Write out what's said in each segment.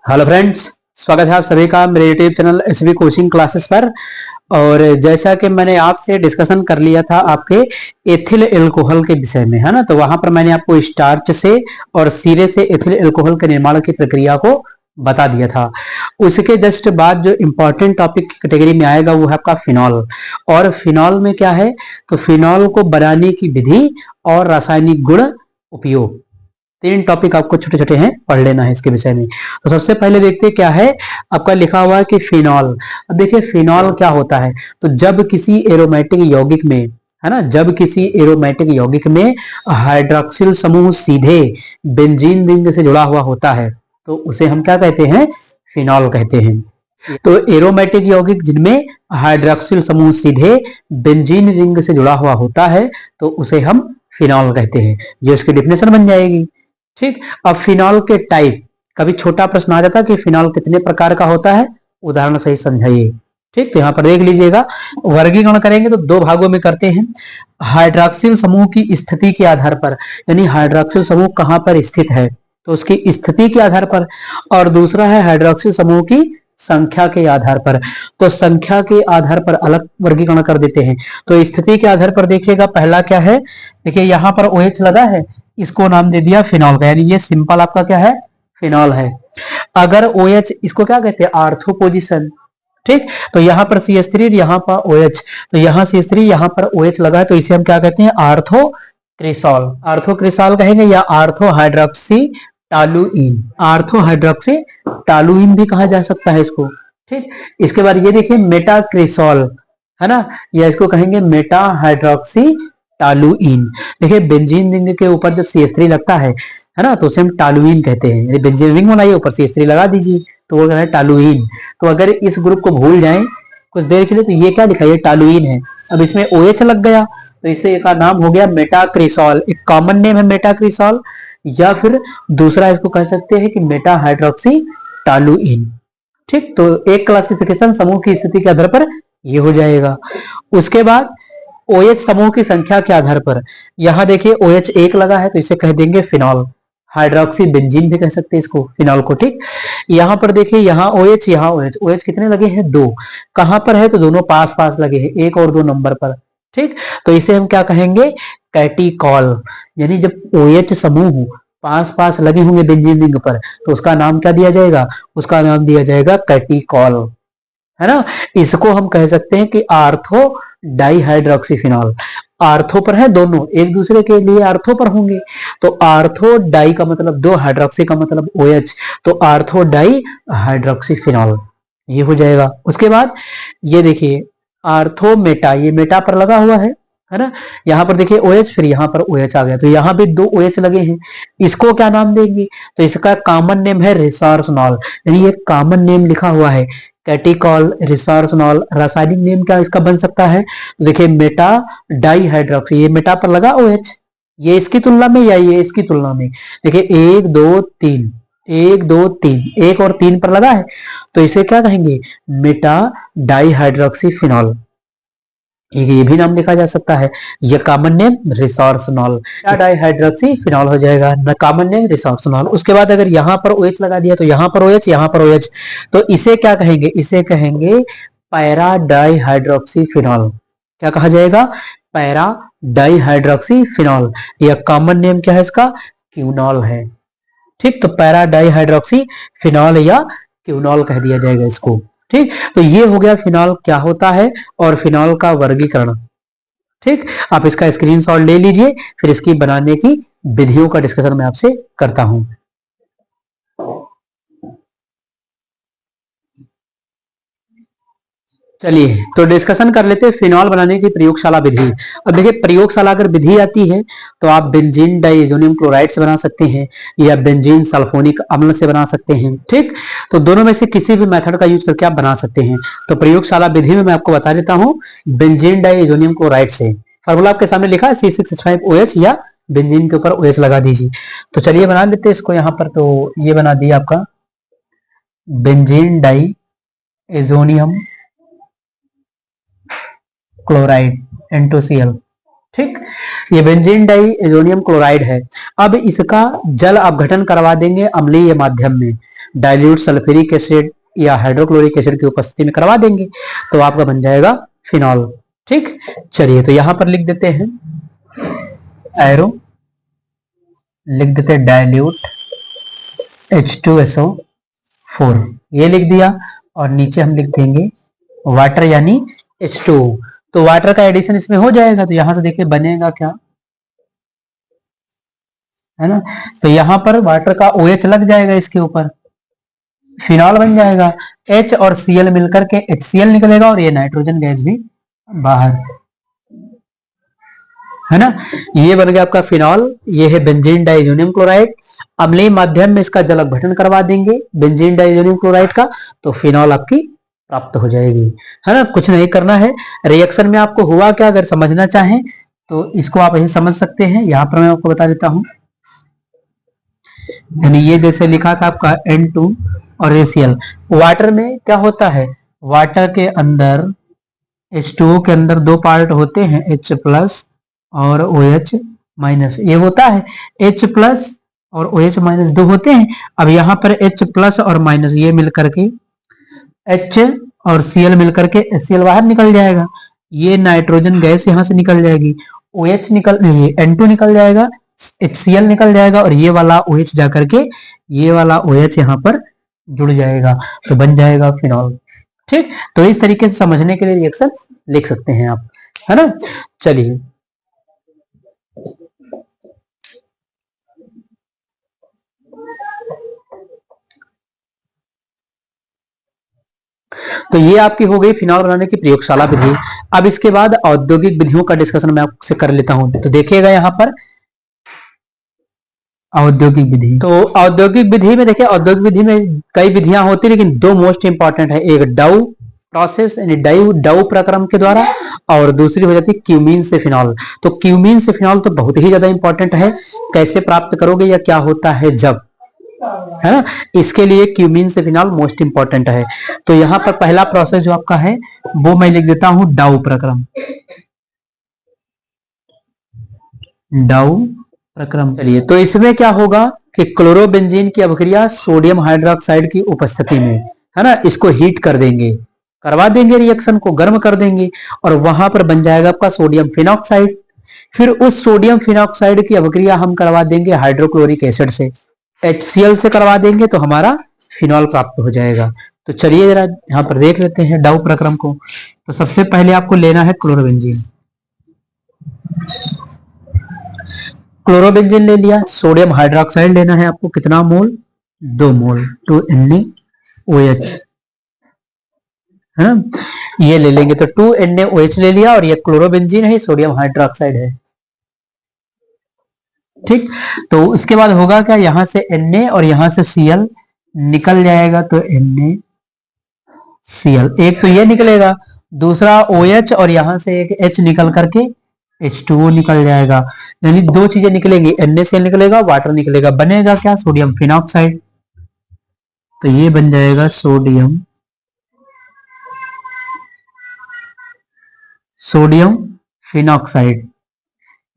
Hello friends, स्वागत है आप सभी का मेरे YouTube channel SV coaching classes पर। और जैसा कि मैंने आपसे डिस्कशन कर लिया था आपके एथिल एल्कोहल के विषय में, है ना, तो वहां पर मैंने आपको स्टार्च से और सीरे से एथिल एल्कोहल के निर्माण की प्रक्रिया को बता दिया था। उसके जस्ट बाद जो इंपॉर्टेंट टॉपिक की कैटेगरी में आएगा वो है आपका फिनॉल। और फिनॉल में क्या है, तो फिनॉल को बनाने की विधि और रासायनिक गुण उपयोग, तीन टॉपिक आपको छोटे छोटे हैं, पढ़ लेना है इसके विषय में। तो सबसे पहले देखते हैं क्या है आपका लिखा हुआ है कि फिनॉल। अब देखिए फिनॉल क्या होता है, तो जब किसी एरोमेटिक यौगिक में, है ना, जब किसी एरोमेटिक यौगिक में हाइड्रोक्सिल समूह सीधे बेंजीन रिंग से जुड़ा हुआ होता है तो उसे हम क्या कहते हैं, फिनॉल कहते हैं। तो एरोमेटिक यौगिक जिनमें हाइड्रोक्सिल समूह सीधे बेंजीन रिंग से जुड़ा हुआ होता है तो उसे हम फिनॉल कहते हैं। ये उसकी डिफिनेशन बन जाएगी। ठीक, अब फिनॉल के टाइप, कभी छोटा प्रश्न आ जाता है कि फिनॉल कितने प्रकार का होता है, उदाहरण सही समझाइए। ठीक, तो यहाँ पर देख लीजिएगा, वर्गीकरण करेंगे तो दो भागों में करते हैं। हाइड्रोक्सिल समूह की स्थिति के आधार पर, यानी हाइड्रोक्सिल समूह कहां पर स्थित है तो उसकी स्थिति के आधार पर, और दूसरा है हाइड्रोक्सिल समूह की संख्या के आधार पर। तो संख्या के आधार पर अलग वर्गीकरण कर देते हैं। तो स्थिति के आधार पर देखिएगा, पहला क्या है, देखिए यहाँ पर OH लगा है, इसको नाम दे दिया फिनॉल का, यानी ये सिंपल आपका क्या है, फिनॉल है। अगर OH, इसको क्या कहते हैं, आर्थो पोजीशन। ठीक, तो यहाँ पर CH3, यहाँ पर OH, तो यहाँ CH3, यहाँ पर OH लगा है, तो इसे हम क्या कहते हैं, आर्थो क्रिसॉल, आर्थो क्रिसॉल कहेंगे, या ortho hydroxy toluene, ortho hydroxy toluene भी कहा जा सकता है इसको। ठीक, इसके बाद ये देखिए मेटा क्रिसॉल, है ना, या इसको कहेंगे मेटा हाइड्रोक्सी टालुइन। देखिए बेंजीन रिंग के ऊपर जब CH3 लगता है ना, तो उसे हम टालुइन कहते हैं। यदि बेंजीन रिंग बनाइए, ऊपर CH3 लगा दीजिए तो वो है टालुइन। तो अगर इस ग्रुप को भूल जाएं कुछ देर के लिए तो ये क्या दिखाइए, टालुइन है। अब इसमें OH लग गया तो इसे एक नाम हो गया मेटाक्रिसॉल, एक कॉमन नेम है मेटाक्रिसॉल, या फिर दूसरा इसको कह सकते हैं कि मेटा हाइड्रोक्सी टालुइन। ठीक, तो एक क्लासिफिकेशन समूह की स्थिति के आधार पर ये हो जाएगा। उसके बाद OH समूह की संख्या के आधार पर, यहां देखिए OH एक लगा है तो इसे कह देंगे फिनॉल, हाइड्रोक्सी बेंजीन भी कह सकते हैं इसको, फिनॉल को। ठीक, यहाँ पर देखिए, यहाँ OH, यहाँ OH कितने लगे हैं, दो। कहां पर है, तो दोनों पास पास लगे हैं, 1 और 2 नंबर पर। ठीक, तो इसे हम क्या कहेंगे, कैटिकॉल। यानी जब OH समूह पास पास लगे होंगे बेंजीन रिंग पर तो उसका नाम क्या दिया जाएगा, उसका नाम दिया जाएगा कैटिकॉल, है ना। इसको हम कह सकते हैं कि आर्थो डाईहाइड्रोक्सीफिनॉल, आर्थो पर है, दोनों एक दूसरे के लिए आर्थो पर होंगे, तो आर्थो डाई का मतलब दो, हाइड्रोक्सी का मतलब OH, तो आर्थो डाई हाइड्रोक्सीफिनॉल ये हो जाएगा। उसके बाद ये देखिए आर्थो मेटा, ये मेटा पर लगा हुआ है ना, यहाँ पर देखिए OH, फिर यहाँ पर OH आ गया, तो यहाँ भी दो OH लगे हैं, इसको क्या नाम देंगे, तो इसका कॉमन नेम है रिसार्सनॉल, यानी ये कॉमन नेम लिखा हुआ है कैटिकॉल, रिसार्सनॉल। रासायनिक नेम क्या इसका बन सकता है, तो देखिए मेटा डाईहाइड्रोक्सी, ये मेटा पर लगा OH, ये इसकी तुलना में या ये इसकी तुलना में, देखिए 1 2 3, 1 2 3, 1 और 3 पर लगा है, तो इसे क्या कहेंगे, मेटा डाईहाइड्रोक्सीफिनॉल, ये भी नाम लिखा जा सकता है। ये कॉमन नेम रिसोर्सनॉल, डाईहाइड्रोक्सीफिनॉल हो जाएगा, कॉमन नेम रिसोर्सनॉल। उसके बाद अगर यहाँ पर OH लगा दिया तो यहाँ पर OH, यहाँ पर OH, तो इसे क्या कहेंगे, इसे कहेंगे पैरा डाईहाइड्रोक्सीफिनॉल। क्या कहा जाएगा, पैरा डाईहाइड्रोक्सीफिनॉल। यह कॉमन नेम क्या है इसका, क्यूनॉल है। ठीक, तो पैरा डाईहाइड्रोक्सीफिनॉल या क्यूनॉल कह दिया जाएगा इसको। ठीक, तो ये हो गया फिनॉल क्या होता है और फिनॉल का वर्गीकरण। ठीक, आप इसका स्क्रीनशॉट ले लीजिए, फिर इसकी बनाने की विधियों का डिस्कशन मैं आपसे करता हूं। चलिए तो डिस्कशन कर लेते हैं फिनॉल बनाने की प्रयोगशाला विधि। अब देखिए प्रयोगशाला अगर विधि आती है तो आप बेंजीन डाइएजोनियम क्लोराइड से बना सकते हैं या बेंजीन सल्फोनिक अम्ल से बना सकते हैं। ठीक, तो दोनों में से किसी भी मेथड का यूज करके आप बना सकते हैं। तो प्रयोगशाला विधि में मैं आपको बता देता हूं, बेंजीन डाइएजोनियम क्लोराइड से। फॉर्मूला आपके सामने लिखा है C6H5OH, या बेंजीन के ऊपर OH लगा दीजिए। तो चलिए बना लेते हैं इसको यहाँ पर। तो ये बना दिया आपका बेंजीन डाइएजोनियम क्लोराइड N2Cl। ठीक, ये बेंजीन डाई एजोनियम क्लोराइड है। अब इसका जल अपघटन करवा देंगे अम्लीय माध्यम में, डाइल्यूट सल्फ्यूरिक एसिड या हाइड्रोक्लोरिक एसिड की उपस्थिति में करवा देंगे, तो आपका बन जाएगा फिनॉल। ठीक, चलिए तो यहां पर लिख देते हैं एरो, लिख देते हैं डाइल्यूट H2SO4, ये लिख दिया, और नीचे हम लिख देंगे वाटर यानी H2O। तो वाटर का एडिशन इसमें हो जाएगा, तो यहां से देखिए बनेगा क्या, है ना, तो यहां पर वाटर का OH लग जाएगा, इसके ऊपर फिनॉल बन जाएगा। H और Cl मिलकर के HCl निकलेगा, और ये नाइट्रोजन गैस भी बाहर, है ना, ये बन गया आपका फिनॉल। ये है बेंजीन डाइजोनियम क्लोराइड। अम्लीय माध्यम में इसका जल अपघटन करवा देंगे बेंजीन डाइजोनियम क्लोराइड का, तो फिनॉल आपकी प्राप्त हो जाएगी, है ना। कुछ नहीं करना है, रिएक्शन में आपको हुआ क्या अगर समझना चाहें तो इसको आप यही समझ सकते हैं। यहां पर मैं आपको बता देता हूं, यानी ये जैसे लिखा था आपका N2 और ACl। वाटर में क्या होता है, वाटर के अंदर H2O के अंदर दो पार्ट होते हैं, H प्लस और OH माइनस, ये होता है H प्लस और OH माइनस दो होते हैं। अब यहाँ पर H प्लस और माइनस ये मिलकर के H और Cl मिलकर के HCl बाहर निकल जाएगा, ये नाइट्रोजन गैस यहाँ से निकल जाएगी, OH निकल, ये N2 निकल जाएगा, HCl निकल जाएगा, और ये वाला OH जाकर के ये वाला OH यहाँ पर जुड़ जाएगा, तो बन जाएगा फिनॉल। ठीक, तो इस तरीके से समझने के लिए रिएक्शन लिख सकते हैं आप, है ना। चलिए तो ये आपकी हो गई फिनॉल बनाने की प्रयोगशाला विधि। अब इसके बाद औद्योगिक विधियों का डिस्कशन मैं आपसे कर लेता हूं। तो देखिएगा यहाँ पर औद्योगिक विधि, तो औद्योगिक विधि में देखिए, औद्योगिक विधि में कई विधियां होती है, लेकिन दो मोस्ट इंपॉर्टेंट है, एक डाउ प्रोसेस यानी डाउ प्रक्रम के द्वारा, और दूसरी हो जाती है क्यूमीन से फिनॉल। तो क्यूमीन से फिनॉल तो बहुत ही ज्यादा इंपॉर्टेंट है, कैसे प्राप्त करोगे या क्या होता है जब, है ना, इसके लिए क्यूमीन से फिनॉल मोस्ट इंपॉर्टेंट है। तो यहाँ पर पहला प्रोसेस जो आपका है वो मैं लिख देता हूं डाउ प्रक्रम, डाउ प्रक्रम। चलिए तो इसमें क्या होगा कि क्लोरोबेंजीन की अभिक्रिया सोडियम हाइड्रोक्साइड की उपस्थिति में, है ना, इसको हीट कर देंगे, करवा देंगे, रिएक्शन को गर्म कर देंगे, और वहां पर बन जाएगा आपका सोडियम फिनॉक्साइड। फिर उस सोडियम फिनॉक्साइड की अभिक्रिया हम करवा देंगे हाइड्रोक्लोरिक एसिड से, HCl से करवा देंगे, तो हमारा फिनॉल प्राप्त हो जाएगा। तो चलिए जरा यहाँ पर देख लेते हैं डाउ प्रक्रम को। तो सबसे पहले आपको लेना है क्लोरोबेंजीन, क्लोरोबेंजीन ले लिया, सोडियम हाइड्रोक्साइड लेना है आपको, कितना मोल, 2 मोल, 2NaOH, है ना, ये ले लेंगे, तो 2NaOH ले लिया, और ये क्लोरोबेंजीन है, सोडियम हाइड्रोक्साइड है। ठीक, तो उसके बाद होगा क्या, यहां से Na और यहां से Cl निकल जाएगा, तो NaCl, एक तो ये निकलेगा, दूसरा OH और यहां से एक H निकल करके H2O निकल जाएगा, यानी दो चीजें निकलेंगी, NaCl निकलेगा, वाटर निकलेगा, बनेगा क्या, सोडियम फिनॉक्साइड। तो ये बन जाएगा सोडियम फिनॉक्साइड।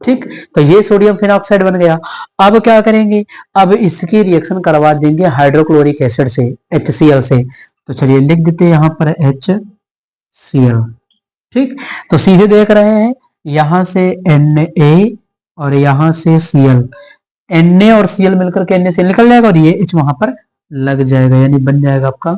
ठीक, तो ये सोडियम फिनॉक्साइड बन गया। अब क्या करेंगे, अब इसकी रिएक्शन करवा देंगे हाइड्रोक्लोरिक एसिड से, HCl से। तो चलिए लिख देते हैं यहां पर HCl। ठीक, तो सीधे देख रहे हैं यहां से Na और यहां से Cl, Na और Cl मिलकर के NaCl निकल जाएगा, और ये H वहां पर लग जाएगा, यानी बन जाएगा आपका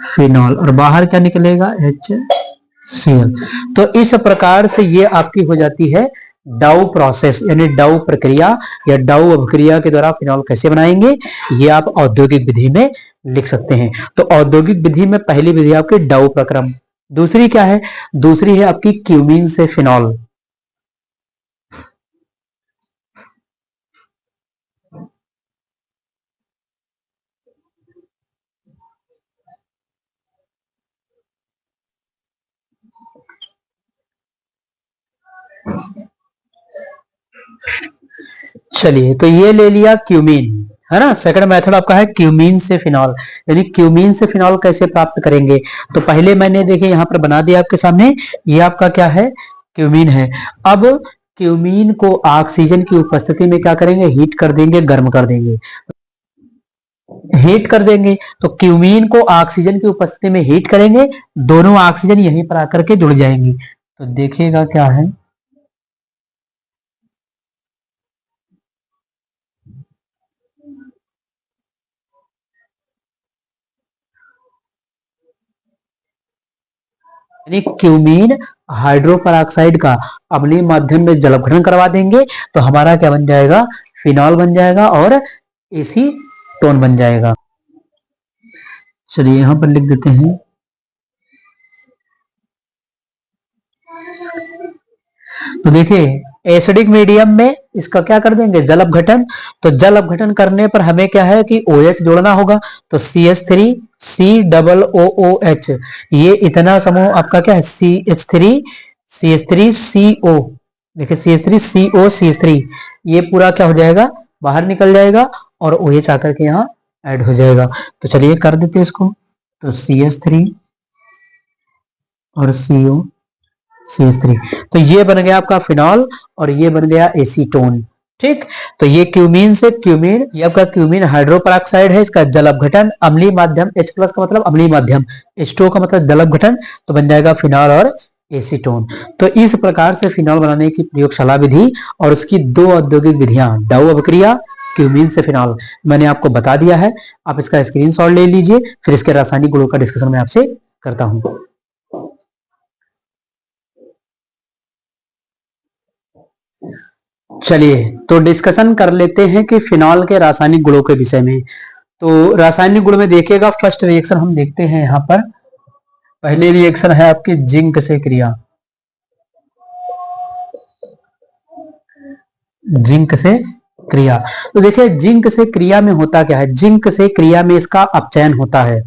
फिनॉल, और बाहर क्या निकलेगा, HCl। तो इस प्रकार से ये आपकी हो जाती है डाउ प्रोसेस, यानी डाउ प्रक्रिया या डाउ अभिक्रिया के द्वारा फिनॉल कैसे बनाएंगे, ये आप औद्योगिक विधि में लिख सकते हैं। तो औद्योगिक विधि में पहली विधि आपकी डाउ प्रक्रम, दूसरी क्या है, दूसरी है आपकी क्यूमीन से फिनॉल। चलिए तो ये ले लिया क्यूमीन, है ना, सेकंड मेथड आपका है क्यूमीन से फिनॉल। यानी क्यूमीन से फिनॉल कैसे प्राप्त करेंगे, तो पहले मैंने देखिए यहां पर बना दिया आपके सामने, ये आपका क्या है, क्यूमीन है। अब क्यूमीन को ऑक्सीजन की उपस्थिति में क्या करेंगे, हीट कर देंगे, गर्म कर देंगे। हीट कर देंगे तो क्यूमीन को ऑक्सीजन की उपस्थिति में हीट करेंगे, दोनों ऑक्सीजन यहीं पर आकर के जुड़ जाएंगी। तो देखिएगा क्या है, यानी क्यूमीन हाइड्रोपर ऑक्साइड का अम्लीय माध्यम में जलवघटन करवा देंगे तो हमारा क्या बन जाएगा, फिनॉल बन जाएगा और एसीटोन बन जाएगा। चलिए यहां पर लिख देते हैं। तो देखिए एसिडिक मीडियम में इसका क्या कर देंगे, जल अपघटन। तो जल अपघटन करने पर हमें क्या है कि OH जोड़ना होगा। तो CH3 COOH, ये इतना समूह आपका क्या है, CH3CO। देखिए CH3CO, ये पूरा क्या हो जाएगा, बाहर निकल जाएगा और OH आकर के यहाँ ऐड हो जाएगा। तो चलिए कर देते हैं इसको। तो CH3 और CH3, तो ये बन गया आपका फिनॉल और ये बन गया एसीटोन। ठीक, तो ये क्यूमीन से क्यूमीन, ये आपका क्यूमीन हाइड्रोपर ऑक्साइड है, इसका जल अपघटन अम्लीय माध्यम, H+ का मतलब अम्लीय माध्यम, H2O का मतलब जल अपघटन, तो बन जाएगा फिनॉल और एसीटोन। तो इस प्रकार से फिनॉल बनाने की प्रयोगशाला विधि और उसकी 2 औद्योगिक विधियां, डाउ अभिक्रिया, क्यूमीन से फिनॉल, मैंने आपको बता दिया है। आप इसका स्क्रीनशॉट ले लीजिए, फिर इसके रासायनिक गुणों का डिस्कशन मैं आपसे करता हूं। चलिए तो डिस्कशन कर लेते हैं कि फिनॉल के रासायनिक गुणों के विषय में। तो रासायनिक गुण में देखिएगा, फर्स्ट रिएक्शन हम देखते हैं यहां पर। पहले रिएक्शन है आपकी जिंक से क्रिया, जिंक से क्रिया। तो देखिए जिंक से क्रिया में होता क्या है, जिंक से क्रिया में इसका अपचयन होता है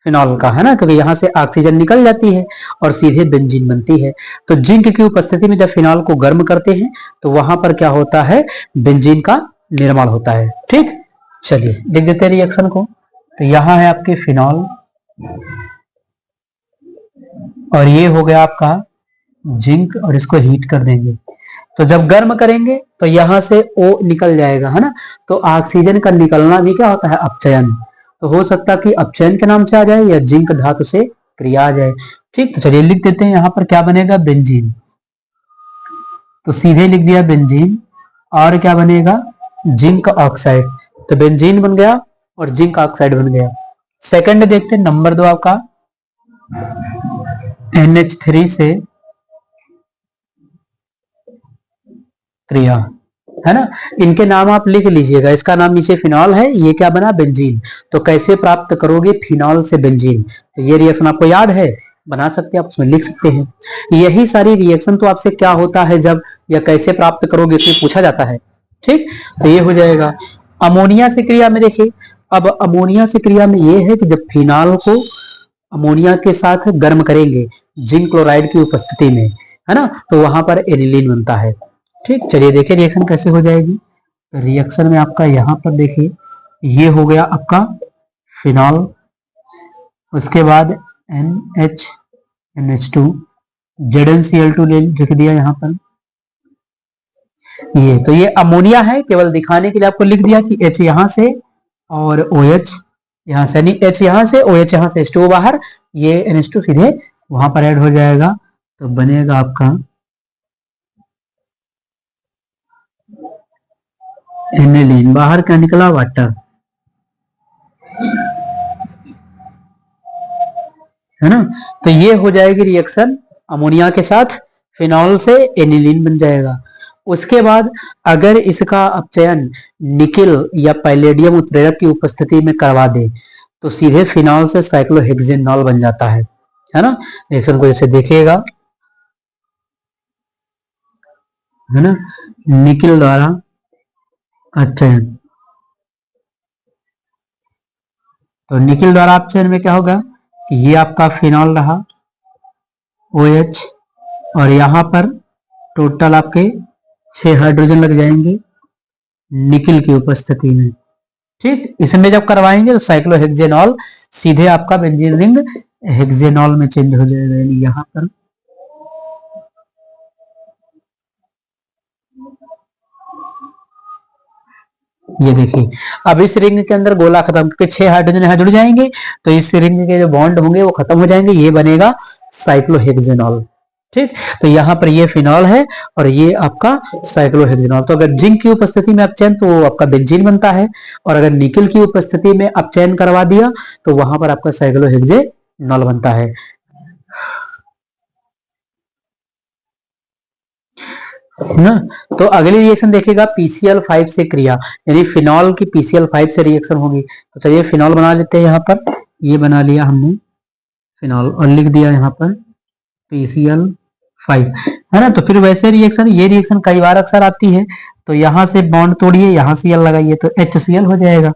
फिनॉल का, है ना, क्योंकि यहां से ऑक्सीजन निकल जाती है और सीधे बेंजीन बनती है। तो जिंक की उपस्थिति में जब फिनॉल को गर्म करते हैं तो वहां पर क्या होता है, बेंजीन का निर्माण होता है। ठीक, चलिए लिख देते हैं रिएक्शन को। तो यहां है आपके फिनॉल और ये हो गया आपका जिंक और इसको हीट कर देंगे। तो जब गर्म करेंगे तो यहां से O निकल जाएगा, है ना। तो ऑक्सीजन का निकलना भी क्या होता है, अपचयन। तो हो सकता है कि अपचयन के नाम से आ जाए या जिंक धातु से क्रिया आ जाए। ठीक, तो चलिए लिख देते हैं यहां पर क्या बनेगा, बेंजीन। तो सीधे लिख दिया बेंजीन और क्या बनेगा, जिंक ऑक्साइड। तो बेंजीन बन गया और जिंक ऑक्साइड बन गया। सेकंड देखते हैं, नंबर 2 आपका NH3 से क्रिया, है ना। इनके नाम आप लिख लीजिएगा, इसका नाम नीचे फिनॉल है, ये क्या बना, बेंजीन। तो कैसे प्राप्त करोगे फिनॉल से बेंजीन, तो ये रिएक्शन आपको याद है, बना सकते हैं आप, उसमें लिख सकते हैं। यही सारी रिएक्शन तो आपसे क्या होता है जब या कैसे प्राप्त करोगे इसमें पूछा जाता है। ठीक, तो ये हो जाएगा। अमोनिया से क्रिया में देखिए, अब अमोनिया से क्रिया में ये है कि जब फिनॉल को अमोनिया के साथ गर्म करेंगे जिंक क्लोराइड की उपस्थिति में, है ना, तो वहां पर एनिलीन बनता है। ठीक, चलिए देखिए रिएक्शन कैसे हो जाएगी। तो रिएक्शन में आपका यहाँ पर देखिए, ये हो गया आपका फिनॉल, उसके बाद NH2 ZnCl2 लिख दिया यहाँ पर। ये तो ये अमोनिया है, केवल दिखाने के लिए आपको लिख दिया कि H यहाँ से और OH यहाँ से, यानी H यहाँ से OH यहाँ से, H2O बाहर, ये NH2 सीधे वहां पर ऐड हो जाएगा। तो बनेगा आपका एनिलीन, बाहर क्या निकला, वाटर, है ना। तो ये हो जाएगी रिएक्शन, अमोनिया के साथ फिनॉल से एनिलीन बन जाएगा। उसके बाद अगर इसका अपचयन निकिल या पैलेडियम उत्प्रेरक की उपस्थिति में करवा दे तो सीधे फिनॉल से साइक्लोहेक्सेनॉल बन जाता है ना। रिएक्शन को जैसे देखिएगा, है ना, निकिल द्वारा अपचयन। तो निकिल द्वारा अपचयन में क्या होगा कि ये आपका फिनॉल रहा OH और यहां पर टोटल आपके 6 हाइड्रोजन लग जाएंगे निकिल की उपस्थिति में। ठीक, इसमें जब करवाएंगे तो साइक्लोहेक्सेनॉल सीधे आपका बेंजीन रिंग हेक्सेनॉल में चेंज हो जाएगा, यानी यहां पर ये देखिए, अब इस रिंग के अंदर गोला खत्म, क्योंकि 6 हाइड्रोजन यहाँ जुड़ जाएंगे तो इस रिंग के जो बॉन्ड होंगे वो खत्म हो जाएंगे, ये बनेगा साइक्लोहेक्सेनॉल। ठीक, तो यहाँ पर ये फिनॉल है और ये आपका साइक्लोहेक्सेनॉल। तो अगर जिंक की उपस्थिति में अपचयन तो आपका बेंजीन बनता है, और अगर निकल की उपस्थिति में अपचयन करवा दिया तो वहां पर आपका साइक्लोहेक्सेनॉल बनता है ना। तो अगली रिएक्शन देखिएगा PCl5 से क्रिया, यानी फिनॉल की PCl5 से रिएक्शन होगी। तो चलिए फिनॉल बना लेते हैं। यहाँ पर ये बना लिया हमने फिनॉल और लिख दिया यहाँ पर PCl5, है ना। तो फिर वैसे रिएक्शन, ये रिएक्शन कई बार अक्सर आती है, तो यहाँ से बॉन्ड तोड़िए, यहाँ Cl लगाइए तो HCl हो जाएगा।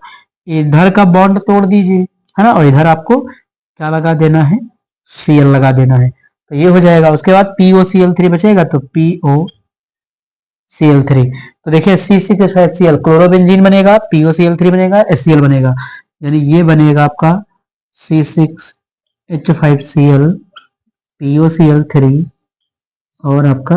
इधर का बॉन्ड तोड़ दीजिए, है ना, और इधर आपको क्या लगा देना है, Cl लगा देना है, तो ये हो जाएगा। उसके बाद POCl3 बचेगा, तो POCl3, तो देखिए C6H5Cl क्लोरोबेंजीन बनेगा, POCl3 बनेगा, HCl बनेगा, यानी ये बनेगा आपका C6H5Cl POCl3 और आपका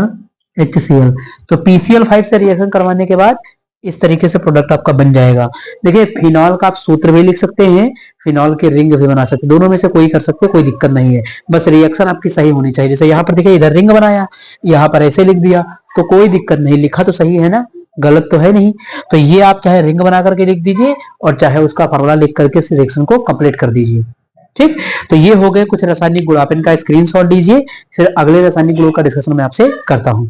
HCl। तो PCl5 से रिएक्शन करवाने के बाद इस तरीके से प्रोडक्ट आपका बन जाएगा। देखिए फिनॉल का आप सूत्र भी लिख सकते हैं, फिनॉल की रिंग भी बना सकते हैं, दोनों में से कोई कर सकते हैं, कोई दिक्कत नहीं है, बस रिएक्शन आपकी सही होनी चाहिए। जैसे यहाँ पर देखिए, इधर रिंग बनाया, यहाँ पर ऐसे लिख दिया, तो कोई दिक्कत नहीं, लिखा तो सही है ना, गलत तो है नहीं। तो ये आप चाहे रिंग बना करके लिख दीजिए और चाहे उसका फॉर्मूला लिख करके इस रिएक्शन को कंप्लीट कर दीजिए। ठीक, तो ये हो गए कुछ रासायनिक गुण, आप इनका स्क्रीनशॉट दीजिए, फिर अगले रासायनिक गुणों का डिस्कशन मैं आपसे करता हूं।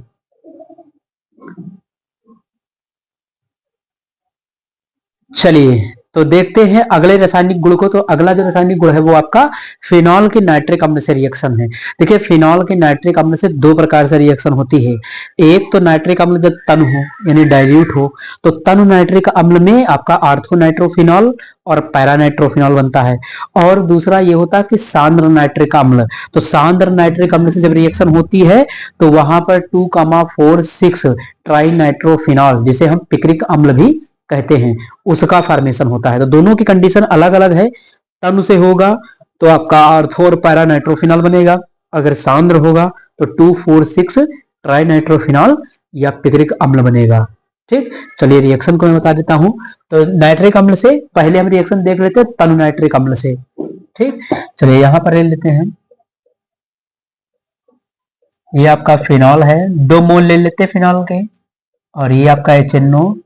चलिए तो देखते हैं अगले रासायनिक गुण को। तो अगला जो रासायनिक गुण है वो आपका फिनॉल की नाइट्रिक अम्ल से रिएक्शन है। देखिए फिनॉल के नाइट्रिक अम्ल से दो प्रकार से रिएक्शन होती है। एक तो नाइट्रिक अम्ल जब तन हो यानी डाइल्यूट हो, तो तन नाइट्रिक अम्ल में आपका आर्थोनाइट्रोफिनॉल और पैरानाइट्रोफिनॉल बनता है। और दूसरा ये होता है कि सांद्र नाइट्रिक अम्ल। तो सांद्र नाइट्रिक अम्ल से जब रिएक्शन होती है तो वहां पर 2,4,6 ट्राई नाइट्रोफिनॉल, जिसे हम पिक्रिक अम्ल भी कहते हैं, उसका फॉर्मेशन होता है। तो दोनों की कंडीशन अलग अलग है। तनु से होगा तो आपका आर्थो और पैरा नाइट्रोफिनॉल बनेगा, अगर सांद्र होगा तो 2,4,6 ट्राई नाइट्रोफिनॉल या पिक्रिक अम्ल बनेगा। ठीक, चलिए रिएक्शन को मैं बता देता हूं। तो नाइट्रिक अम्ल से पहले हम रिएक्शन देख लेते हैं तनु नाइट्रिक अम्ल से। ठीक, चलिए यहां पर ले लेते हैं, ये आपका फिनॉल है, 2 मोल ले लेते हैं फिनॉल के, और ये आपका HNO3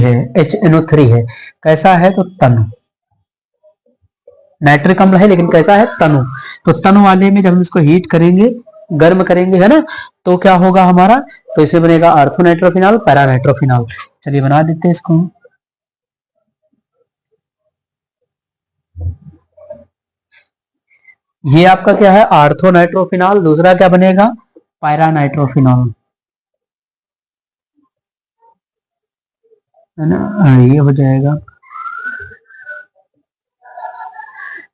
है, HNO3 है। कैसा है, तो तनु नाइट्रिक अम्ल है, लेकिन कैसा है, तनु। तो तनु वाले में जब हम इसको हीट करेंगे, गर्म करेंगे, है ना, तो क्या होगा हमारा, तो इसे बनेगा आर्थोनाइट्रोफिनॉल पैरानाइट्रोफिनॉल। चलिए बना देते हैं इसको। ये आपका क्या है, आर्थोनाइट्रोफिनॉल, दूसरा क्या बनेगा, पैरानाइट्रोफिनॉल, है ना, ये हो जाएगा,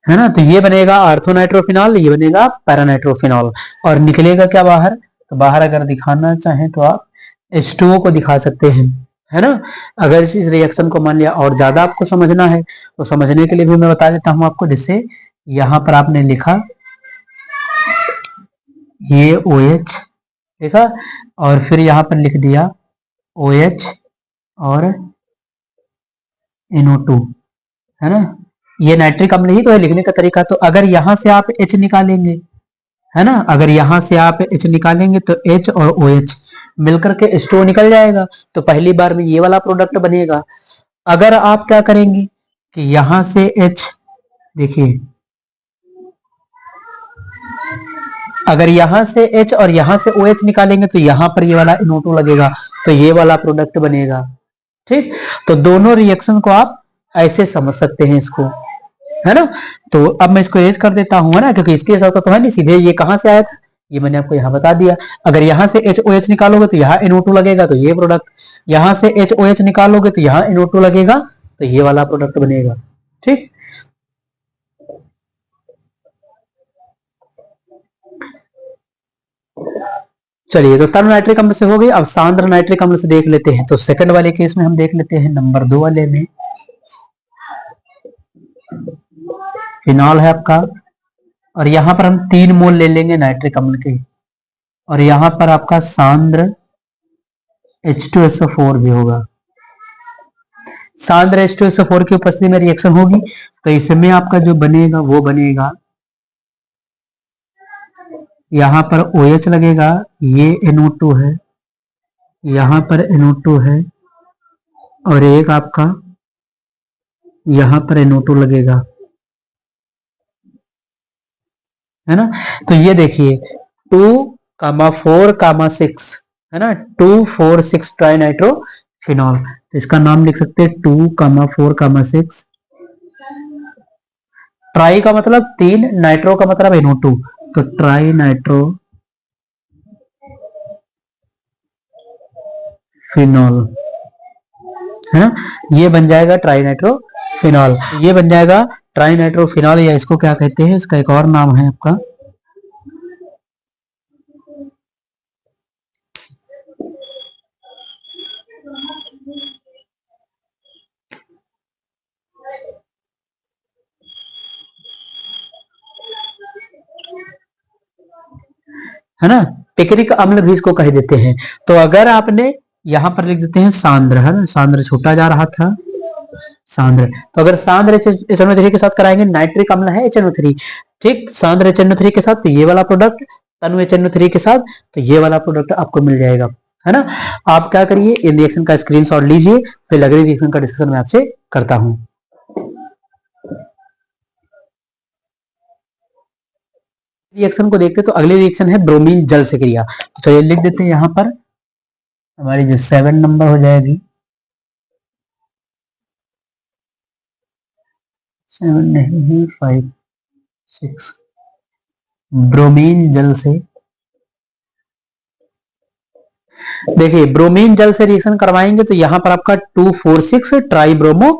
है ना। तो ये बनेगा आर्थोनाइट्रोफिनॉल, ये बनेगा पैरानाइट्रोफिनॉल। और निकलेगा क्या बाहर, तो बाहर अगर दिखाना चाहें तो आप H2O को दिखा सकते हैं, है ना। अगर इस रिएक्शन को मान लिया और ज्यादा आपको समझना है तो समझने के लिए भी मैं बता देता हूं आपको। जैसे यहां पर आपने लिखा ये OH लिखा, और फिर यहां पर लिख दिया OH और NO2, है ना, ये नाइट्रिक अम्ल ही तो है लिखने का तरीका। तो अगर यहां से आप H निकालेंगे, है ना, अगर यहां से आप H निकालेंगे तो H और OH मिलकर के H2O निकल जाएगा, तो पहली बार में ये वाला प्रोडक्ट बनेगा। अगर आप क्या करेंगे कि यहां से H, देखिए अगर यहां से H और यहां से OH निकालेंगे तो यहां पर ये वाला NO2 लगेगा, तो ये वाला प्रोडक्ट बनेगा। ठीक, तो दोनों रिएक्शन को आप ऐसे समझ सकते हैं इसको, है ना। तो अब मैं इसको एज कर देता हूं, है ना, क्योंकि इसके हिसाब का तो है नहीं, सीधे ये कहां से आया था ये मैंने आपको यहाँ बता दिया। अगर यहाँ से HOH निकालोगे तो यहाँ NO2 लगेगा, तो ये प्रोडक्ट, यहाँ से HOH निकालोगे तो यहाँ NO2 लगेगा, तो ये वाला प्रोडक्ट बनेगा। ठीक, चलिए तो तनु नाइट्रिक अम्ल से हो गई। अब सांद्र नाइट्रिक अम्ल से देख लेते हैं। तो सेकंड वाले केस में हम देख लेते हैं, नंबर 2 वाले में फिनॉल है आपका, और यहां पर हम 3 मोल ले लेंगे नाइट्रिक अम्ल के, और यहां पर आपका सांद्र H2SO4 भी होगा, सांद्र H2SO4 की उपस्थिति में रिएक्शन होगी, तो इसमें आपका जो बनेगा वो बनेगा, यहां पर OH लगेगा, ये NO2 है, यहां पर NO2 है, और एक आपका यहां पर NO2 लगेगा, है ना। तो ये देखिए 2,4,6 है ना, 2,4,6 ट्राई नाइट्रोफिनॉल। तो इसका नाम लिख सकते हैं 2,4,6। ट्राई का मतलब 3, नाइट्रो का मतलब NO2, तो ट्राई नाइट्रो फिनॉल, है ना। ये बन जाएगा ट्राई नाइट्रोफिनॉल, ये बन जाएगा ट्राई नाइट्रोफिनॉल, या इसको क्या कहते हैं, इसका एक और नाम है आपका है ना, टिकरिक अम्ल भी इसको कह देते हैं। तो अगर आपने यहां पर लिख देते हैं सांद्र, है ना, सांद्र छोटा जा रहा था, सांद्र, तो अगर सांद्र HNO3 के साथ कराएंगे, नाइट्रिक अम्ल है HNO3, ठीक, सांद्र HNO3 के साथ तो ये वाला प्रोडक्ट, तनु HNO3 के साथ तो ये वाला प्रोडक्ट आपको मिल जाएगा, है ना। आप क्या करिए, इन रिएक्शन का स्क्रीनशॉट लीजिए, फिर अगले रिएक्शन का डिस्कशन मैं आपसे करता हूं। रिएक्शन को देखते तो अगली रिएक्शन है ब्रोमीन जल से क्रिया। तो चलिए लिख देते हैं यहां पर, हमारी जो 7 नंबर हो जाएगी, 7 नहीं है, 5, 6, ब्रोमीन जल से, देखिए ब्रोमीन जल से रिएक्शन करवाएंगे तो यहां पर आपका 2,4,6 ट्राई ब्रोमो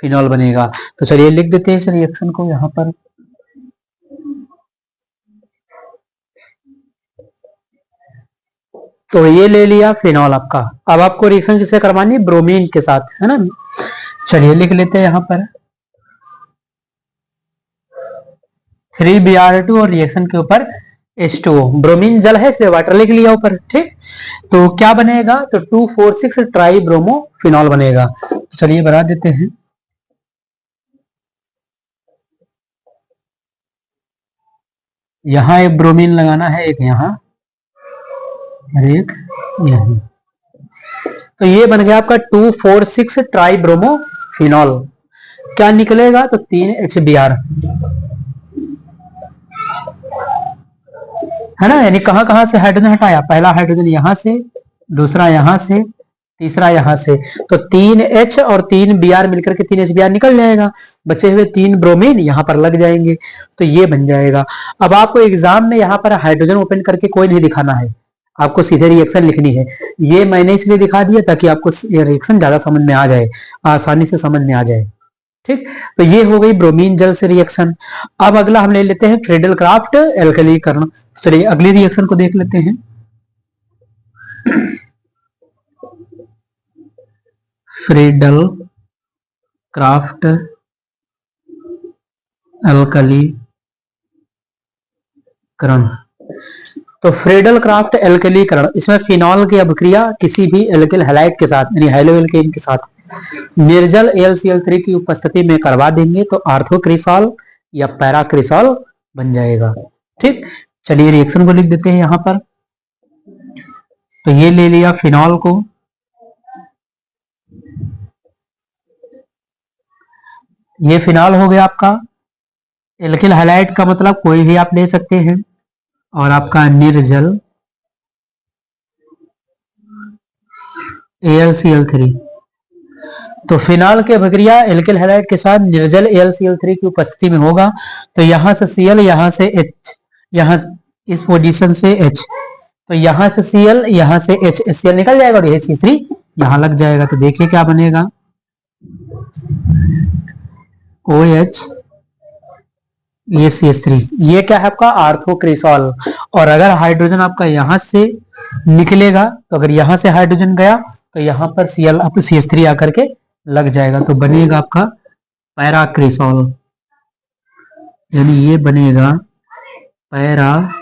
फिनॉल बनेगा। तो चलिए लिख देते हैं इस रिएक्शन को यहां पर, तो ये ले लिया फिनॉल आपका। अब आपको रिएक्शन किससे करवानी है, ब्रोमीन के साथ, है ना। चलिए लिख लेते हैं यहां पर 3Br2 और रिएक्शन के ऊपर H2O, ब्रोमीन जल है इसलिए वाटर लिख लिया ऊपर, ठीक। तो क्या बनेगा, तो 2,4,6 ट्राई ब्रोमो फिनॉल बनेगा। तो चलिए बना देते हैं, यहां एक ब्रोमीन लगाना है, एक यहां और एक यहां, तो ये बन गया आपका 2,4,6 ट्राई ब्रोमो फिनॉल। क्या निकलेगा, तो 3HBr, है ना। यानी कहां कहां से हाइड्रोजन हटाया, पहला हाइड्रोजन यहां से, दूसरा यहां से, तीसरा यहां से, तो 3H और 3Br मिलकर के 3HBr निकल जाएगा, बचे हुए 3 ब्रोमीन यहां पर लग जाएंगे, तो ये बन जाएगा। अब आपको एग्जाम में यहां पर हाइड्रोजन ओपन करके कोई नहीं दिखाना है, आपको सीधे रिएक्शन लिखनी है। ये मैंने इसलिए दिखा दिया ताकि आपको रिएक्शन ज्यादा समझ में आ जाए, आसानी से समझ में आ जाए, ठीक। तो ये हो गई ब्रोमीन जल से रिएक्शन। अब अगला हम ले लेते हैं फ्रीडल क्राफ्ट एल्कलीकरण। चलिए अगली रिएक्शन को देख लेते हैं, फ्रीडल क्राफ्ट एल्कलीकरण। तो फ्रीडल क्राफ्ट एल्कलीकरण, इसमें फिनॉल की अभिक्रिया किसी भी एल्किल हैलाइड के साथ यानी हैलोएल्केन के साथ निर्जल AlCl3 की उपस्थिति में करवा देंगे तो आर्थोक्रिसॉल या पैराक्रिसॉल बन जाएगा, ठीक। चलिए रिएक्शन को लिख देते हैं यहां पर, तो ये ले लिया फिनॉल को, ये फिनॉल हो गया आपका। एल्किल हैलाइड का मतलब कोई भी आप ले सकते हैं, और आपका निर्जल AlCl3, तो फिनॉल की अभिक्रिया एल्किल हैलाइड के साथ निर्जल AlCl3 की उपस्थिति में होगा, तो यहां से Cl, यहां से H, यहां इस पोजीशन से H, तो यहां से Cl, यहां से H, Cl निकल जाएगा और ये C3 यहां लग जाएगा। तो देखिए क्या बनेगा, OH, ये CH3, ये क्या है आपका आर्थोक्रिसॉल। और अगर हाइड्रोजन आपका यहां से निकलेगा, तो अगर यहां से हाइड्रोजन गया तो यहां पर Cl आप CH3 आकर के लग जाएगा, तो बनेगा आपका पैराक्रिसॉल, यानी ये बनेगा पैराक्रिसॉल।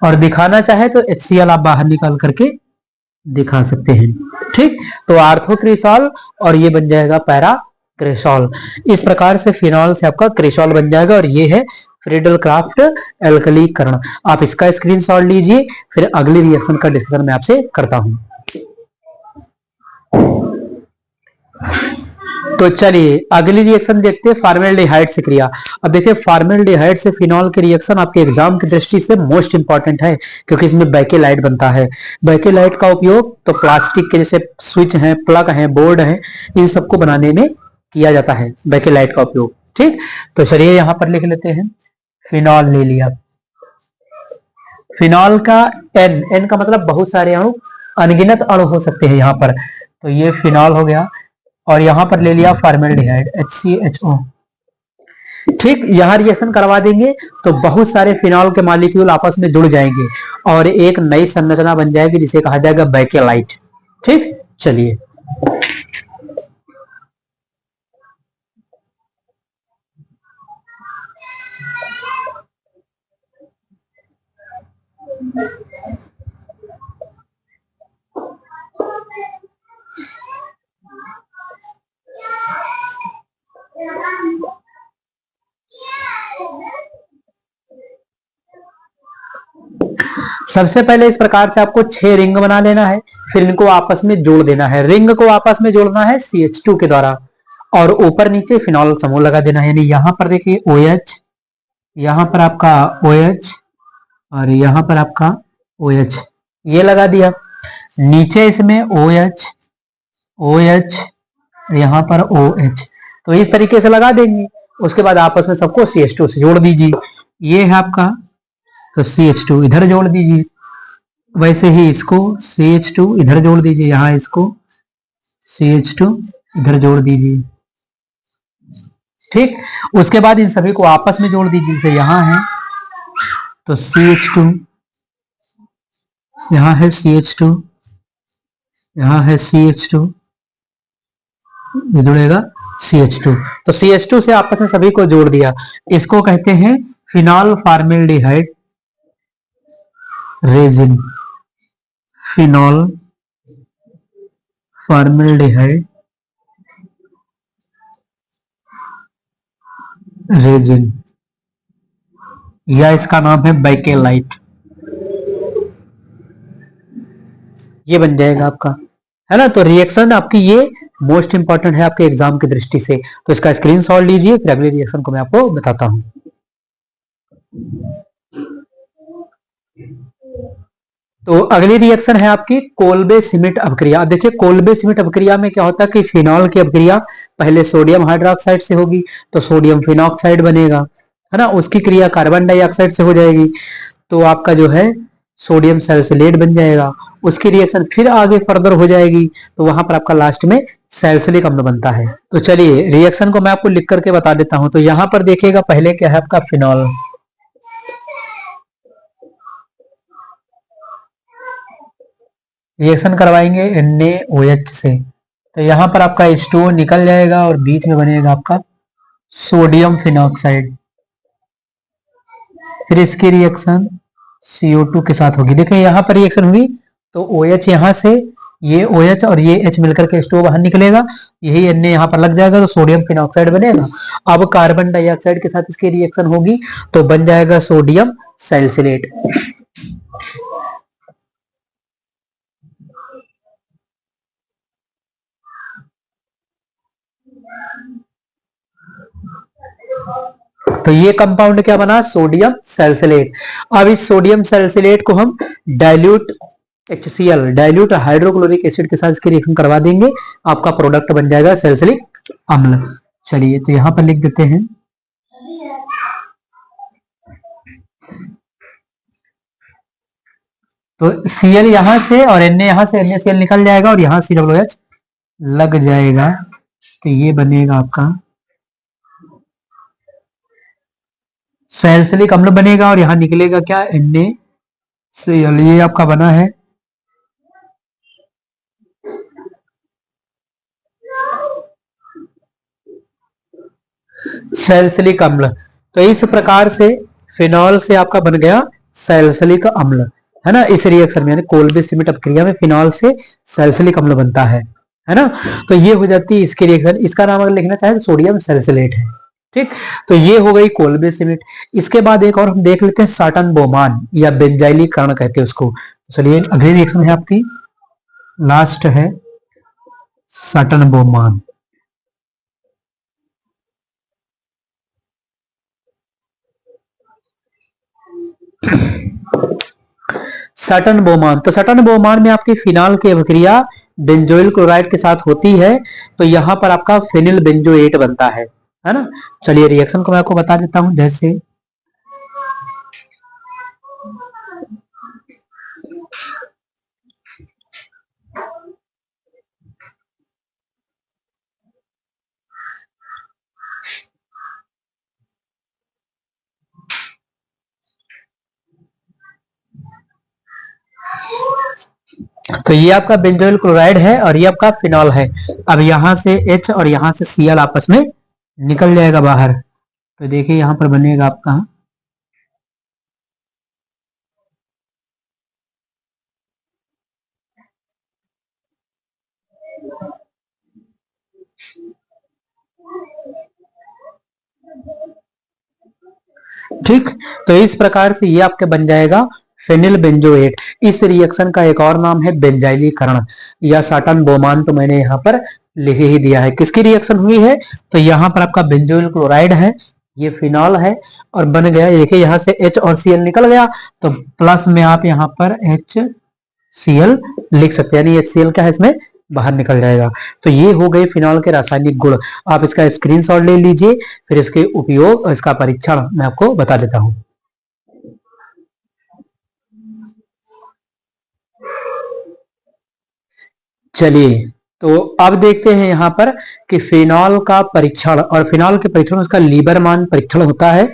और दिखाना चाहे तो HCl आप बाहर निकाल करके दिखा सकते हैं। ठीक, तो आर्थोक्रिसॉल और ये बन जाएगा पैरा क्रेसॉल। इस प्रकार से फिनॉल से आपका क्रेसॉल बन जाएगा और ये है फ्रीडल क्राफ्ट एल्कलीकरण। आप इसका स्क्रीनशॉट लीजिए, फिर अगले रिएक्शन का डिस्कशन मैं आपसे करता हूं। तो चलिए अगली रिएक्शन देखते हैं, फॉर्मेल्डिहाइड से क्रिया। अब देखिए फॉर्मेल्डिहाइड से फिनॉल के रिएक्शन आपके एग्जाम की दृष्टि से मोस्ट इंपॉर्टेंट है, क्योंकि इसमें बैकेलाइट बनता है। बैकेलाइट का उपयोग तो प्लास्टिक के जैसे स्विच हैं, प्लग हैं, बोर्ड हैं, इन सबको बनाने में किया जाता है बैकेलाइट का उपयोग। ठीक, तो चलिए यहां पर लिख लेते हैं, फिनॉल ले लिया। फिनॉल का एन, एन का मतलब बहुत सारे अणु, अनगिनत अणु हो सकते हैं यहाँ पर, तो ये फिनॉल हो गया। और यहां पर ले लिया फॉर्मेल्डिहाइड HCHO। ठीक, यहां रिएक्शन करवा देंगे तो बहुत सारे फिनॉल के मॉलिक्यूल आपस में जुड़ जाएंगे और एक नई संरचना बन जाएगी जिसे कहा जाएगा बैकेलाइट। ठीक, चलिए सबसे पहले इस प्रकार से आपको 6 रिंग बना लेना है, फिर इनको आपस में जोड़ देना है। रिंग को आपस में जोड़ना है CH2 के द्वारा और ऊपर नीचे फिनॉल समूह लगा देना है। यानी यहां पर देखिए OH, यहां पर आपका OH और यहां पर आपका OH, ये लगा दिया। नीचे इसमें OH, OH, यहां पर OH, तो इस तरीके से लगा देंगे। उसके बाद आपस में सबको CH2 से जोड़ दीजिए। ये है आपका, तो CH2 इधर जोड़ दीजिए, वैसे ही इसको CH2 इधर जोड़ दीजिए, यहां इसको CH2 इधर जोड़ दीजिए। ठीक, उसके बाद इन सभी को आपस में जोड़ दीजिए। जैसे यहां है तो CH2, यहां है CH2, यहां है CH2, जुड़ेगा CH2। तो CH2 से आपस में सभी को जोड़ दिया। इसको कहते हैं phenol formaldehyde resin, phenol formaldehyde resin, या इसका नाम है बैकेलाइट। ये बन जाएगा आपका, है ना। तो रिएक्शन आपकी ये मोस्ट इंपॉर्टेंट है आपके एग्जाम की दृष्टि से, तो इसका स्क्रीनशॉट लीजिए, फिर अगले रिएक्शन को मैं आपको बताता हूं। तो अगली रिएक्शन है आपकी कोल्बे सिमिट अपक्रिया। अब देखिए कोल्बे सिमिट अपक्रिया में क्या होता है कि फिनॉल की अपक्रिया पहले सोडियम हाइड्रोक्साइड से होगी, तो सोडियम फिनॉक्साइड बनेगा, है ना। उसकी क्रिया कार्बन डाइऑक्साइड से हो जाएगी, तो आपका जो है सोडियम सैलिसिलेट बन जाएगा। उसकी रिएक्शन फिर आगे फर्दर हो जाएगी, तो वहां पर आपका लास्ट में सैलिसिलिक अम्ल बनता है। तो चलिए रिएक्शन को मैं आपको लिख करके बता देता हूं। तो यहां पर देखिएगा पहले क्या है आपका फिनॉल, रिएक्शन करवाएंगे NaOH से, तो यहां पर आपका H2O निकल जाएगा और बीच में बनेगा आपका सोडियम फिनॉक्साइड। फिर इसकी रिएक्शन CO2 के साथ होगी। देखिए यहां पर रिएक्शन हुई तो OH यहां से, ये OH और ये H मिलकर के H2O बाहर निकलेगा, यही Na यहां पर लग जाएगा तो सोडियम फिनॉक्साइड बनेगा। अब कार्बन डाइऑक्साइड के साथ इसकी रिएक्शन होगी तो बन जाएगा सोडियम सैलिसिलेट। तो ये कंपाउंड क्या बना, सोडियम सैलिसिलेट। अब इस सोडियम सैलिसिलेट को हम dilute HCl, dilute hydrochloric acid के साथ इसकी रिएक्शन करवा देंगे, आपका प्रोडक्ट बन जाएगा सैलिसिलिक अम्ल। चलिए तो यहां पर लिख देते हैं, तो Cl यहां से और Na यहां से, NaCl निकल जाएगा और यहां COOH लग जाएगा, तो ये बनेगा आपका सैलिसिलिक अम्ल बनेगा और यहां निकलेगा क्या, NaCl। ये आपका बना है सैलिसिलिक अम्ल। तो इस प्रकार से फिनॉल से आपका बन गया सैलिसिलिक अम्ल, है ना। इस रिएक्शन में यानी कोल्बे सिमेट अपक्रिया में फिनॉल से सैलिसिलिक अम्ल बनता है ना। तो ये हो जाती है इसकी रिएक्शन। इसका नाम अगर लिखना चाहे तो सोडियम सैलिसिलेट है। ठीक, तो ये हो गई कोल्बे सिमेट। इसके बाद एक और हम देख लेते हैं साटन बोमान या बेंजाइलीकरण कहते हैं उसको। चलिए अगली रिएक्शन है आपकी, लास्ट है साटन बोमान। सटन बोमान, तो सटन बोमान में आपकी फिनॉल की अभिक्रिया बेंजोइल क्लोराइड के साथ होती है, तो यहां पर आपका फिनिल बेंजोएट बनता है ना। चलिए रिएक्शन को मैं आपको बता देता हूं। जैसे तो ये आपका बेंजोइल क्लोराइड है और ये आपका फिनॉल है। अब यहां से H और यहां से Cl आपस में निकल जाएगा बाहर। तो देखिए यहां पर बनेगा आपका ठीक। तो इस प्रकार से ये आपके बन जाएगा फेनिल बेंजोएट। इस रिएक्शन का एक और नाम है बेंजाइलीकरण या साटन बोमान, तो मैंने यहाँ पर लिख ही दिया है। किसकी रिएक्शन हुई है, तो यहाँ पर आपका बेंजोइल क्लोराइड है, ये फिनॉल है और बन गया। देखिए यहाँ से H और Cl निकल गया, तो प्लस में आप यहाँ पर HCl लिख सकते हैं, यानी HCl क्या है इसमें बाहर निकल जाएगा। तो ये हो गए फिनॉल के रासायनिक गुण। आप इसका स्क्रीनशॉट ले लीजिए, फिर इसके उपयोग और इसका परीक्षण मैं आपको बता देता हूं। चलिए तो अब देखते हैं यहाँ पर कि फिनॉल का परीक्षण, और फिनॉल के परीक्षण उसका लीबरमान परीक्षण होता है,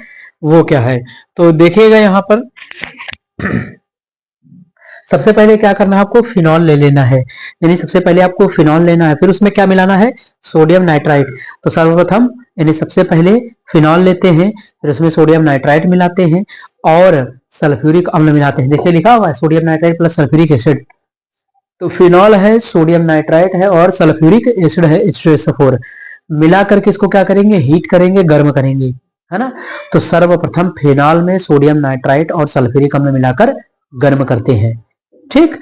वो क्या है। तो देखिएगा यहाँ पर सबसे पहले क्या करना है, आपको फिनॉल ले लेना है, यानी सबसे पहले आपको फिनॉल लेना है, फिर उसमें क्या मिलाना है, सोडियम नाइट्राइट। तो सर्वप्रथम यानी सबसे पहले फिनॉल लेते हैं, फिर उसमें सोडियम नाइट्राइट मिलाते हैं और सल्फ्यूरिक अम्ल मिलाते हैं। देखिए लिखा हुआ है sodium nitrite plus sulphuric acid. तो फिनॉल है, सोडियम नाइट्राइट है और सल्फ्यूरिक एसिड है H2SO4। मिला करके इसको क्या करेंगे, हीट करेंगे, गर्म करेंगे, है ना। तो सर्वप्रथम फिनॉल में सोडियम नाइट्राइट और सल्फ्यूरिक अम्ल मिलाकर गर्म करते हैं। ठीक,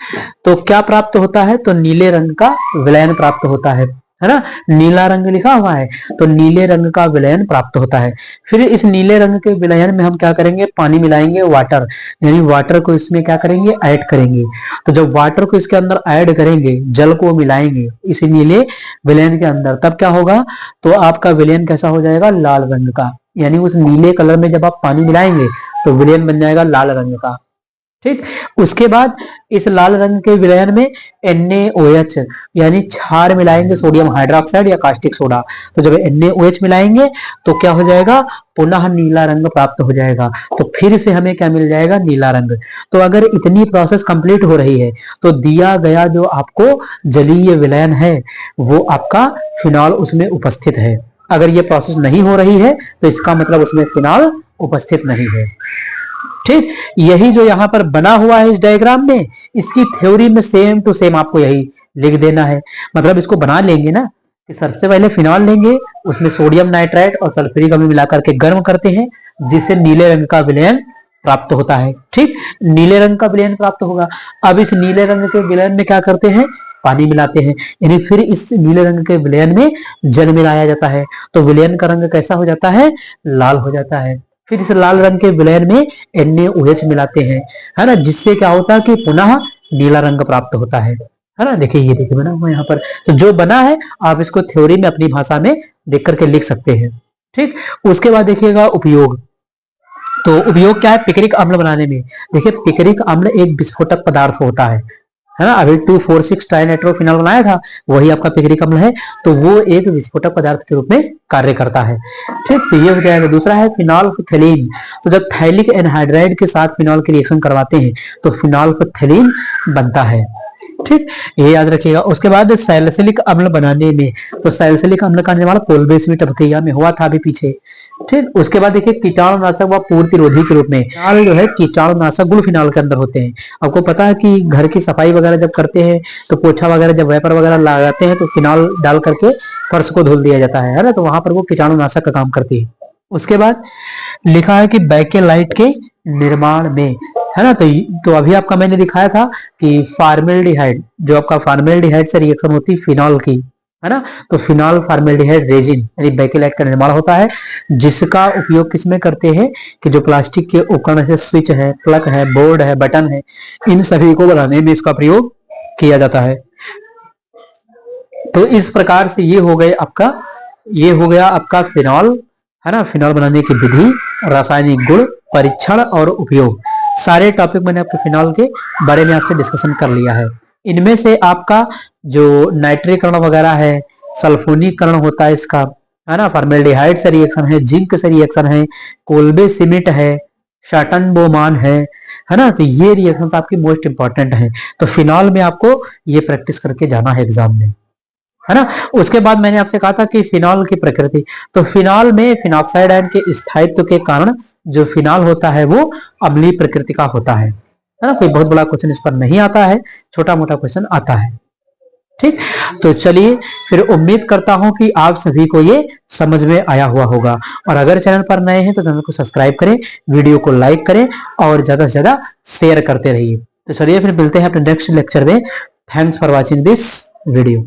तो क्या प्राप्त होता है, तो नीले रंग का विलयन प्राप्त होता है ना। नीला रंग लिखा हुआ है, तो नीले रंग का विलयन प्राप्त होता है। फिर इस नीले रंग के विलयन में हम क्या करेंगे, पानी मिलाएंगे, वाटर, यानी वाटर को इसमें क्या करेंगे, ऐड करेंगे। तो जब वाटर को इसके अंदर ऐड करेंगे, जल को मिलाएंगे इस नीले विलयन के अंदर, तब क्या होगा, तो आपका विलयन कैसा हो जाएगा, लाल रंग का। यानी उस नीले कलर में जब आप पानी मिलाएंगे तो विलयन बन जाएगा लाल रंग का। ठीक, उसके बाद इस लाल रंग के विलयन में NaOH यानी क्षार मिलाएंगे, सोडियम हाइड्रोक्साइड या कास्टिक सोडा। तो जब NaOH मिलाएंगे तो क्या हो जाएगा, पुनः नीला रंग प्राप्त हो जाएगा। तो फिर से हमें क्या मिल जाएगा, नीला रंग। तो अगर इतनी प्रोसेस कंप्लीट हो रही है तो दिया गया जो आपको जलीय विलयन है वो आपका फिनॉल उसमें उपस्थित है। अगर ये प्रोसेस नहीं हो रही है तो इसका मतलब उसमें फिनॉल उपस्थित नहीं है। ठीक, यही जो यहाँ पर बना हुआ है इस डायग्राम में, इसकी थ्योरी में सेम टू सेम आपको यही लिख देना है। मतलब इसको बना लेंगे ना कि सबसे पहले फिनॉल लेंगे, उसमें सोडियम नाइट्राइट और सल्फ्यूरिक अम्ल मिलाकर के गर्म करते हैं, जिससे नीले रंग का विलयन प्राप्त होता है। ठीक, नीले रंग का विलयन प्राप्त होगा। अब इस नीले रंग के विलयन में क्या करते हैं, पानी मिलाते हैं, यानी फिर इस नीले रंग के विलयन में जल मिलाया जाता है। तो विलयन का रंग कैसा हो जाता है, लाल हो जाता है। फिर इस लाल रंग के विलयन में NaOH मिलाते हैं, है ना, जिससे क्या होता है कि पुनः नीला रंग प्राप्त होता है ना। देखिए ये देखिए बना हुआ यहाँ पर। तो जो बना है आप इसको थ्योरी में अपनी भाषा में देख करके लिख सकते हैं। ठीक, उसके बाद देखिएगा उपयोग। तो उपयोग क्या है पिक्रिक अम्ल बनाने में। देखिए पिक्रिक अम्ल एक विस्फोटक पदार्थ होता है ना। अभी 2,4,6 ट्राइनाइट्रोफिनॉल बनाया था, वही आपका पिक्रिक अम्ल है। तो वो एक विस्फोटक पदार्थ के रूप में कार्य करता है। ठीक, तो ये हो जाएगा। दूसरा है फिनॉल्फथेलीन। तो जब थैलिक एनहाइड्राइड के साथ फिनॉल की रिएक्शन करवाते हैं तो फिनॉल्फथेलीन बनता है। ठीक, ये याद रखिएगा। उसके बाद सैलिसिलिक अम्ल बनाने में, तो सैलिसिलिक अम्ल का निर्माण वाला कोलबेस्वीट प्रक्रिया में हुआ था अभी पीछे। ठीक, उसके बाद देखिए कीटाणुनाशक व पूर्तिरोधी के रूप में फिनाल जो है कीटाणुनाशक गुण फिनाल के अंदर होते हैं। आपको पता है कि घर की सफाई वगैरह जब करते हैं तो पोछा वगैरह जब वेपर वगैरह लगाते हैं तो फिनाल डाल करके फर्श को धुल दिया जाता है ना, तो वहां पर वो कीटाणुनाशक का काम करती है। उसके बाद लिखा है कि बैकेलाइट के निर्माण में, है ना, तो अभी आपका मैंने दिखाया था कि फार्मेल्डिहाइड, जो आपका फार्मेल्डिहाइड से रिएक्शन होती है फिनॉल की, है ना, तो फिनॉल फार्मेल्डिहाइड रेजिन यानी बैकेलाइट का निर्माण होता है, जिसका उपयोग किसमें करते हैं कि जो प्लास्टिक के उपकरण है, स्विच है, प्लग है, बोर्ड है, बटन है, इन सभी को बनाने में इसका प्रयोग किया जाता है। तो इस प्रकार से ये हो गया आपका फिनॉल, है ना, फिनॉल बनाने की विधि, रासायनिक गुण, परीक्षण और उपयोग, सारे टॉपिक मैंने आपके फिनॉल के बारे में आपसे डिस्कशन कर लिया है। इनमें से आपका जो नाइट्रीकरण वगैरह है, सल्फोनीकरण होता है इसका, है ना, फॉर्मेल्डिहाइड से रिएक्शन है, जिंक से रिएक्शन है, कोल्बे सीमेंट है, शाटन बोमान है ना, तो ये रिएक्शन आपकी मोस्ट इंपॉर्टेंट है। तो फिनॉल में आपको ये प्रैक्टिस करके जाना है एग्जाम में, है ना। उसके बाद मैंने आपसे कहा था कि फिनॉल की प्रकृति, तो फिनॉल में फिनॉक्साइड आयन के स्थायित्व के कारण जो फिनॉल होता है वो अम्लीय प्रकृति का होता है ना। कोई बहुत बड़ा क्वेश्चन इस पर नहीं आता है, छोटा मोटा क्वेश्चन आता है। ठीक, तो चलिए फिर उम्मीद करता हूं कि आप सभी को ये समझ में आया हुआ होगा, और अगर चैनल पर नए हैं तो चैनल को सब्सक्राइब करें, वीडियो को लाइक करें और ज्यादा से ज्यादा शेयर करते रहिए। तो चलिए फिर मिलते हैं अपने नेक्स्ट लेक्चर में। Thanks for watching this video.